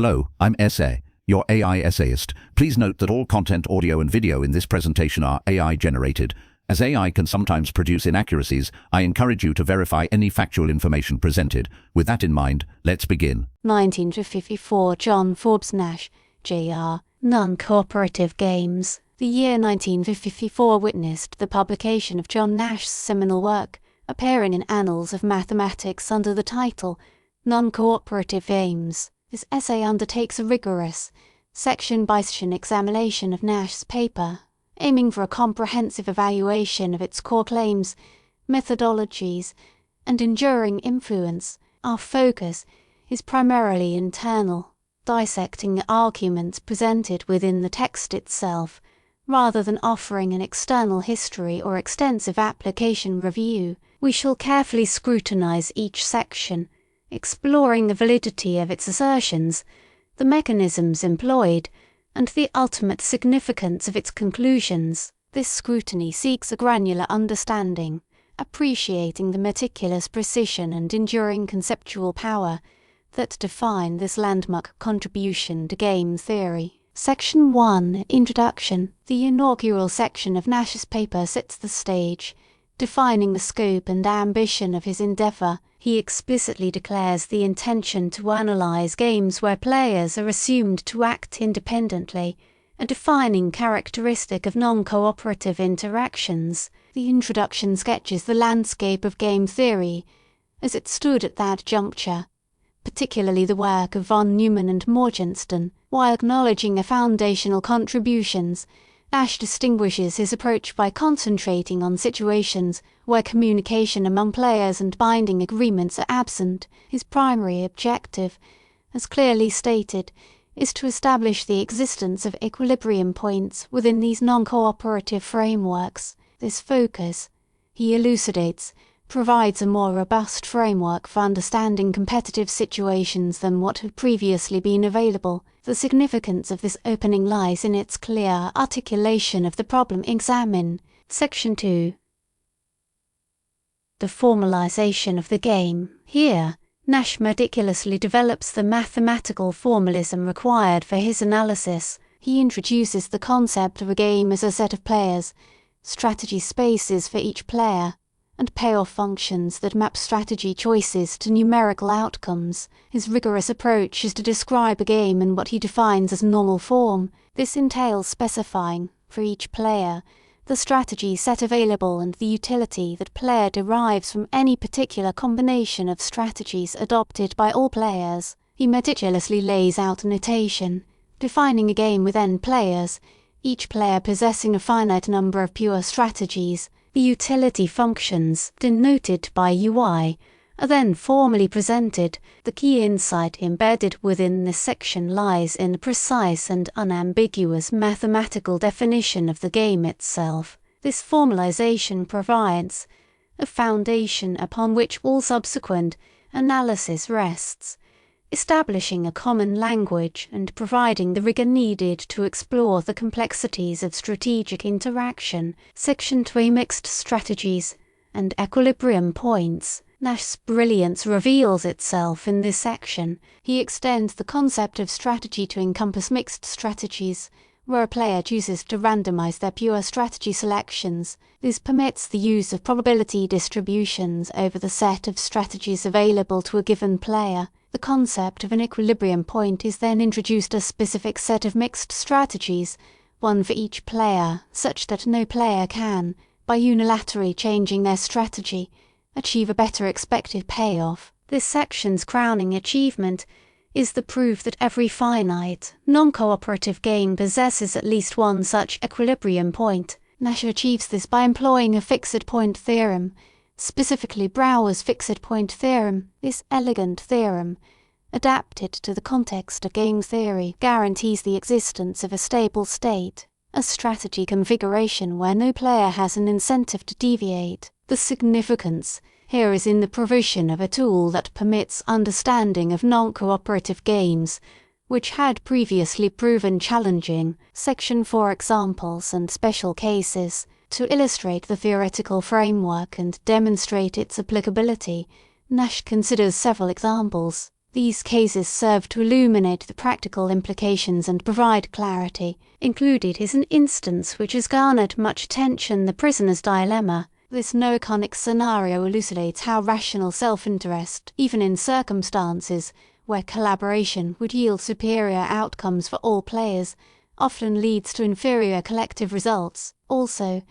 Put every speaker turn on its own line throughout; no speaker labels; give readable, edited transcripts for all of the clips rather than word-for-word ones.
Hello, I'm Essay, your AI essayist. Please note that all content, audio and video in this presentation are AI generated. As AI can sometimes produce inaccuracies, I encourage you to verify any factual information presented. With that in mind, let's begin.
1954 John Forbes Nash, Jr., Non-Cooperative Games. The year 1954 witnessed the publication of John Nash's seminal work, appearing in Annals of Mathematics under the title Non-Cooperative Games. This essay undertakes a rigorous, section-by-section examination of Nash's paper, aiming for a comprehensive evaluation of its core claims, methodologies, and enduring influence. Our focus is primarily internal, dissecting the arguments presented within the text itself, rather than offering an external history or extensive application review. We shall carefully scrutinize each section, exploring the validity of its assertions, the mechanisms employed, and the ultimate significance of its conclusions. This scrutiny seeks a granular understanding, appreciating the meticulous precision and enduring conceptual power that define this landmark contribution to game theory. Section 1, Introduction. The inaugural section of Nash's paper sets the stage, defining the scope and ambition of his endeavour. He explicitly declares the intention to analyse games where players are assumed to act independently, a defining characteristic of non-cooperative interactions. The introduction sketches the landscape of game theory as it stood at that juncture, particularly the work of von Neumann and Morgenstern. While acknowledging their foundational contributions, Nash distinguishes his approach by concentrating on situations where communication among players and binding agreements are absent. His primary objective, as clearly stated, is to establish the existence of equilibrium points within these non-cooperative frameworks. This focus, he elucidates, provides a more robust framework for understanding competitive situations than what had previously been available. The significance of this opening lies in its clear articulation of the problem examined. Section 2. The formalization of the game. Here, Nash meticulously develops the mathematical formalism required for his analysis. He introduces the concept of a game as a set of players, strategy spaces for each player, and payoff functions that map strategy choices to numerical outcomes. His rigorous approach is to describe a game in what he defines as normal form. This entails specifying, for each player, the strategy set available and the utility that player derives from any particular combination of strategies adopted by all players. He meticulously lays out a notation, defining a game with n players, each player possessing a finite number of pure strategies. The utility functions, denoted by UI, are then formally presented. The key insight embedded within this section lies in the precise and unambiguous mathematical definition of the game itself. This formalization provides a foundation upon which all subsequent analysis rests, establishing a common language and providing the rigor needed to explore the complexities of strategic interaction. Section 3, Mixed Strategies and Equilibrium Points. Nash's brilliance reveals itself in this section. He extends the concept of strategy to encompass mixed strategies, where a player chooses to randomize their pure strategy selections. This permits the use of probability distributions over the set of strategies available to a given player. The concept of an equilibrium point is then introduced as a specific set of mixed strategies, one for each player, such that no player can, by unilaterally changing their strategy, achieve a better expected payoff. This section's crowning achievement is the proof that every finite, non-cooperative game possesses at least one such equilibrium point. Nash achieves this by employing a fixed-point theorem, specifically Brouwer's fixed-point theorem. This elegant theorem, adapted to the context of game theory, guarantees the existence of a stable state, a strategy configuration where no player has an incentive to deviate. The significance here is in the provision of a tool that permits understanding of non-cooperative games, which had previously proven challenging. Section 4, Examples and Special Cases. To illustrate the theoretical framework and demonstrate its applicability, Nash considers several examples. These cases serve to illuminate the practical implications and provide clarity. Included is an instance which has garnered much attention: the prisoner's dilemma. This no-conic scenario elucidates how rational self-interest, even in circumstances where collaboration would yield superior outcomes for all players, often leads to inferior collective results. Also,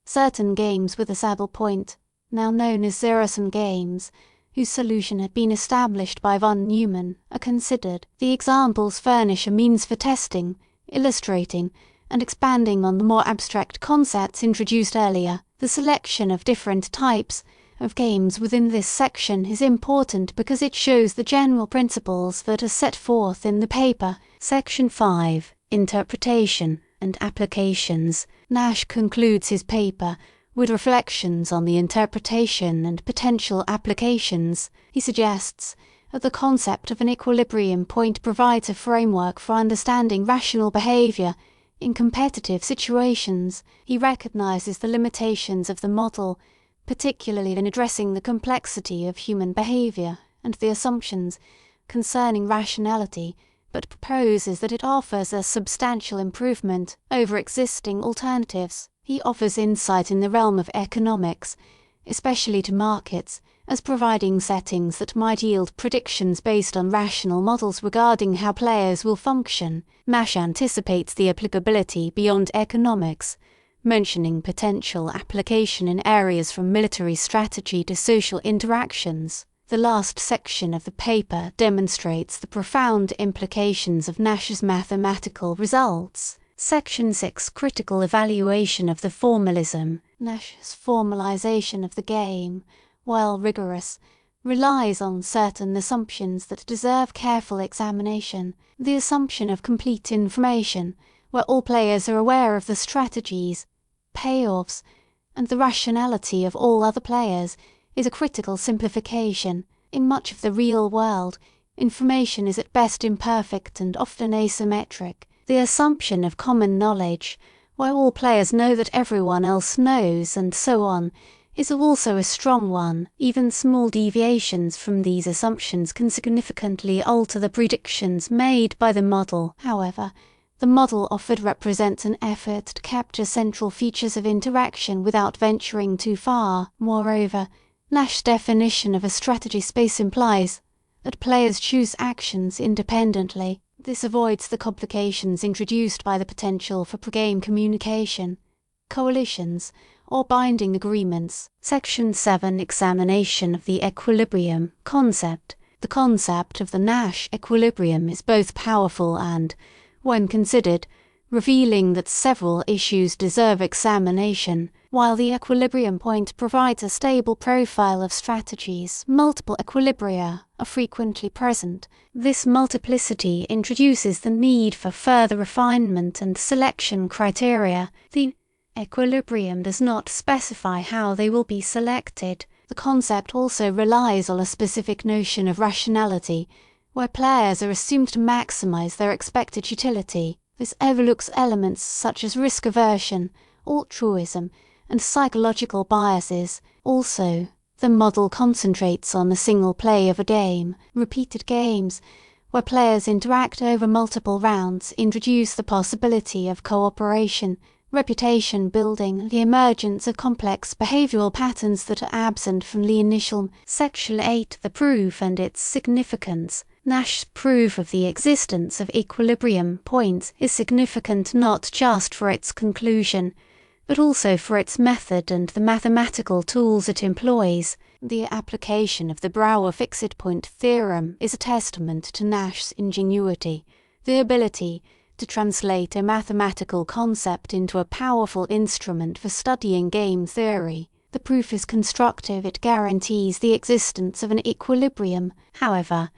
certain games with a saddle point, now known as zero-sum games, whose solution had been established by von Neumann, are considered. The examples furnish a means for testing, illustrating, and expanding on the more abstract concepts introduced earlier. The selection of different types of games within this section is important because it shows the general principles that are set forth in the paper. Section 5, Interpretation and Applications. Nash concludes his paper with reflections on the interpretation and potential applications. He suggests that the concept of an equilibrium point provides a framework for understanding rational behavior in competitive situations. He recognizes the limitations of the model, particularly in addressing the complexity of human behavior and the assumptions concerning rationality, but proposes that it offers a substantial improvement over existing alternatives. He offers insight in the realm of economics, especially to markets, as providing settings that might yield predictions based on rational models regarding how players will function. Nash anticipates the applicability beyond economics, mentioning potential application in areas from military strategy to social interactions. The last section of the paper demonstrates the profound implications of Nash's mathematical results. Section 6, Critical Evaluation of the Formalism. Nash's formalization of the game, while rigorous, relies on certain assumptions that deserve careful examination. The assumption of complete information, where all players are aware of the strategies, payoffs, and the rationality of all other players, is a critical simplification. In much of the real world, information is at best imperfect and often asymmetric. The assumption of common knowledge, where all players know that everyone else knows, and so on, is also a strong one. Even small deviations from these assumptions can significantly alter the predictions made by the model. However, the model offered represents an effort to capture central features of interaction without venturing too far. Moreover, Nash's definition of a strategy space implies that players choose actions independently. This avoids the complications introduced by the potential for pre-game communication, coalitions, or binding agreements. Section 7, Examination of the Equilibrium Concept. The concept of the Nash equilibrium is both powerful and, when considered, revealing that several issues deserve examination. While the equilibrium point provides a stable profile of strategies, multiple equilibria are frequently present. This multiplicity introduces the need for further refinement and selection criteria. The equilibrium does not specify how they will be selected. The concept also relies on a specific notion of rationality, where players are assumed to maximize their expected utility. This overlooks elements such as risk aversion, altruism, and psychological biases. Also, the model concentrates on the single play of a game. Repeated games, where players interact over multiple rounds, introduce the possibility of cooperation, reputation building, the emergence of complex behavioral patterns that are absent from the initial. Section 8, The Proof and its Significance. Nash's proof of the existence of equilibrium points is significant not just for its conclusion, but also for its method and the mathematical tools it employs. The application of the Brouwer fixed-point theorem is a testament to Nash's ingenuity, the ability to translate a mathematical concept into a powerful instrument for studying game theory. The proof is constructive. It guarantees the existence of an equilibrium. However,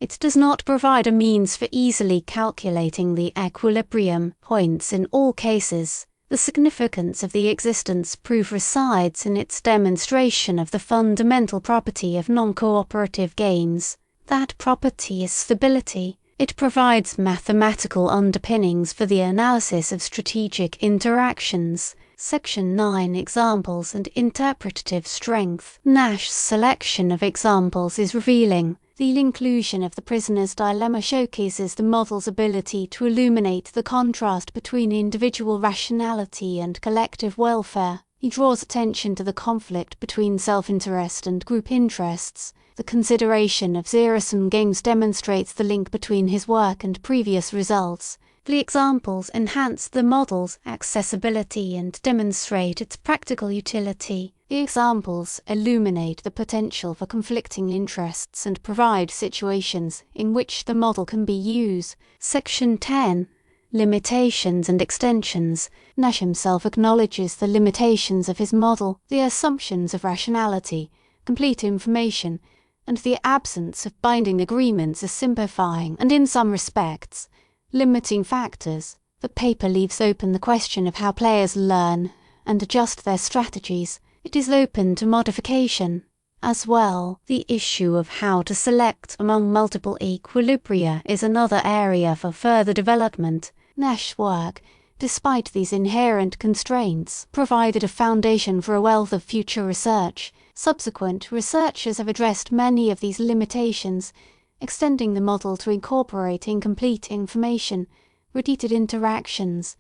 it does not provide a means for easily calculating the equilibrium points in all cases. The significance of the existence proof resides in its demonstration of the fundamental property of non-cooperative games. That property is stability. It provides mathematical underpinnings for the analysis of strategic interactions. Section 9, Examples and Interpretative Strength. Nash's selection of examples is revealing. The inclusion of the prisoner's dilemma showcases the model's ability to illuminate the contrast between individual rationality and collective welfare. He draws attention to the conflict between self-interest and group interests. The consideration of zero-sum games demonstrates the link between his work and previous results. The examples enhance the model's accessibility and demonstrate its practical utility. The examples illuminate the potential for conflicting interests and provide situations in which the model can be used. Section 10. Limitations and extensions. Nash himself acknowledges the limitations of his model, the assumptions of rationality, complete information, and the absence of binding agreements as simplifying and, in some respects, limiting factors. The paper leaves open the question of how players learn and adjust their strategies. It is open to modification. As well, the issue of how to select among multiple equilibria is another area for further development. Nash's work, despite these inherent constraints, provided a foundation for a wealth of future research. Subsequent researchers have addressed many of these limitations, extending the model to incorporate incomplete information, repeated interactions,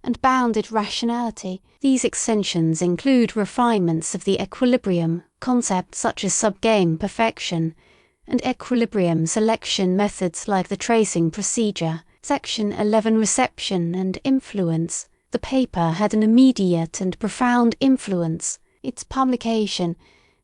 and bounded rationality. These extensions include refinements of the equilibrium, concepts such as subgame perfection, and equilibrium selection methods like the tracing procedure. Section 11. Reception and influence. The paper had an immediate and profound influence. Its publication,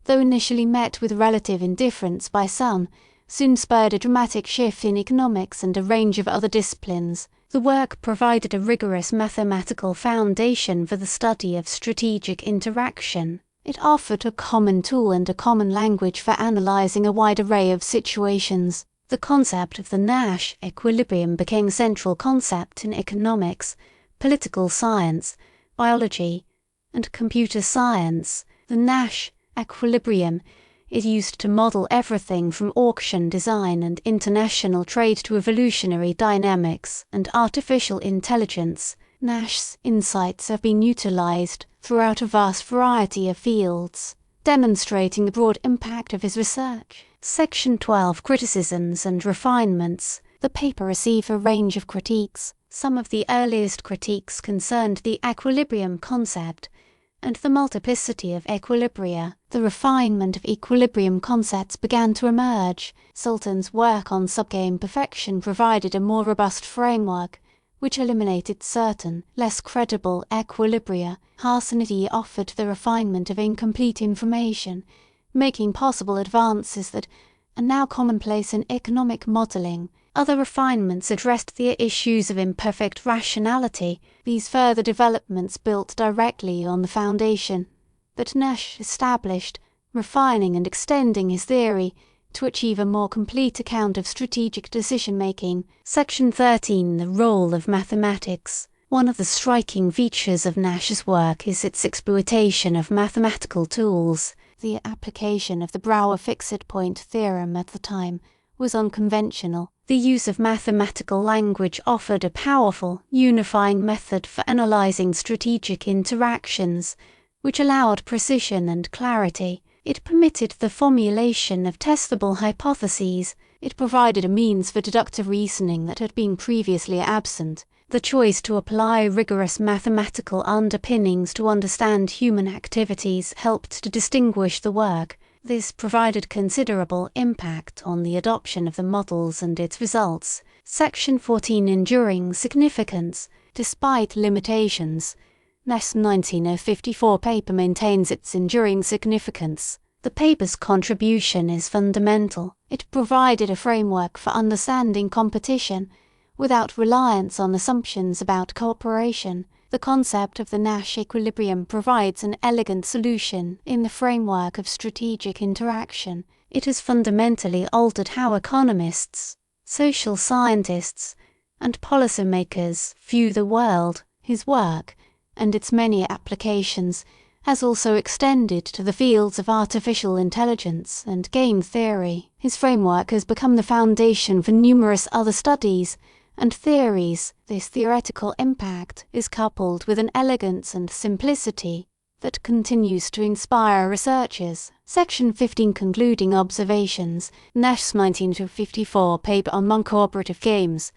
though initially met with relative indifference by some, soon spurred a dramatic shift in economics and a range of other disciplines. The work provided a rigorous mathematical foundation for the study of strategic interaction. It offered a common tool and a common language for analyzing a wide array of situations. The concept of the Nash equilibrium became a central concept in economics, political science, biology, and computer science. The Nash equilibrium is used to model everything from auction design and international trade to evolutionary dynamics and artificial intelligence. Nash's insights have been utilized throughout a vast variety of fields, demonstrating the broad impact of his research. Section 12. Criticisms and refinements. The paper received a range of critiques. Some of the earliest critiques concerned the equilibrium concept and the multiplicity of equilibria. The refinement of equilibrium concepts began to emerge. Sultan's work on subgame perfection provided a more robust framework, which eliminated certain, less credible equilibria. Harsanity offered the refinement of incomplete information, making possible advances that are now commonplace in economic modeling. Other refinements addressed the issues of imperfect rationality. These further developments built directly on the foundation that Nash established, refining and extending his theory to achieve a more complete account of strategic decision-making. Section 13. The role of mathematics. One of the striking features of Nash's work is its exploitation of mathematical tools. The application of the Brouwer fixed-point theorem at the time was unconventional. The use of mathematical language offered a powerful, unifying method for analyzing strategic interactions, which allowed precision and clarity. It permitted the formulation of testable hypotheses. It provided a means for deductive reasoning that had been previously absent. The choice to apply rigorous mathematical underpinnings to understand human activities helped to distinguish the work. This provided considerable impact on the adoption of the models and its results. Section 14. Enduring significance. Despite limitations, Nash's 1954 paper maintains its enduring significance. The paper's contribution is fundamental. It provided a framework for understanding competition without reliance on assumptions about cooperation. The concept of the Nash equilibrium provides an elegant solution in the framework of strategic interaction. It has fundamentally altered how economists, social scientists, and policymakers view the world. His work, and its many applications, has also extended to the fields of artificial intelligence and game theory. His framework has become the foundation for numerous other studies and theories. This theoretical impact is coupled with an elegance and simplicity that continues to inspire researchers. Section 15 Concluding Observations. Nash's 1954 paper on non-cooperative games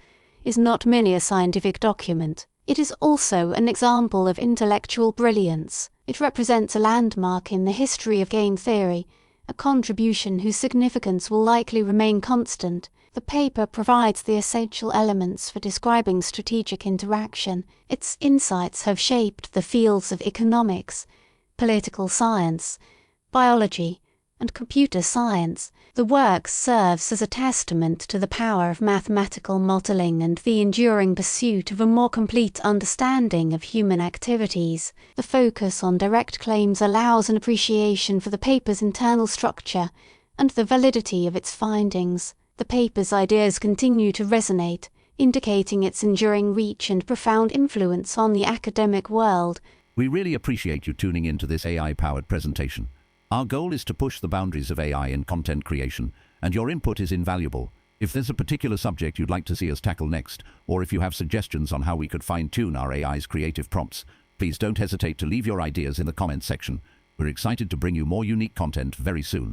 is not merely a scientific document. It is also an example of intellectual brilliance. It represents a landmark in the history of game theory, a contribution whose significance will likely remain constant. The paper provides the essential elements for describing strategic interaction. Its insights have shaped the fields of economics, political science, biology, and computer science. The work serves as a testament to the power of mathematical modeling and the enduring pursuit of a more complete understanding of human activities. The focus on direct claims allows an appreciation for the paper's internal structure and the validity of its findings. The paper's ideas continue to resonate, indicating its enduring reach and profound influence on the academic world.
We really appreciate you tuning into this AI-powered presentation. Our goal is to push the boundaries of AI in content creation, and your input is invaluable. If there's a particular subject you'd like to see us tackle next, or if you have suggestions on how we could fine-tune our AI's creative prompts, please don't hesitate to leave your ideas in the comments section. We're excited to bring you more unique content very soon.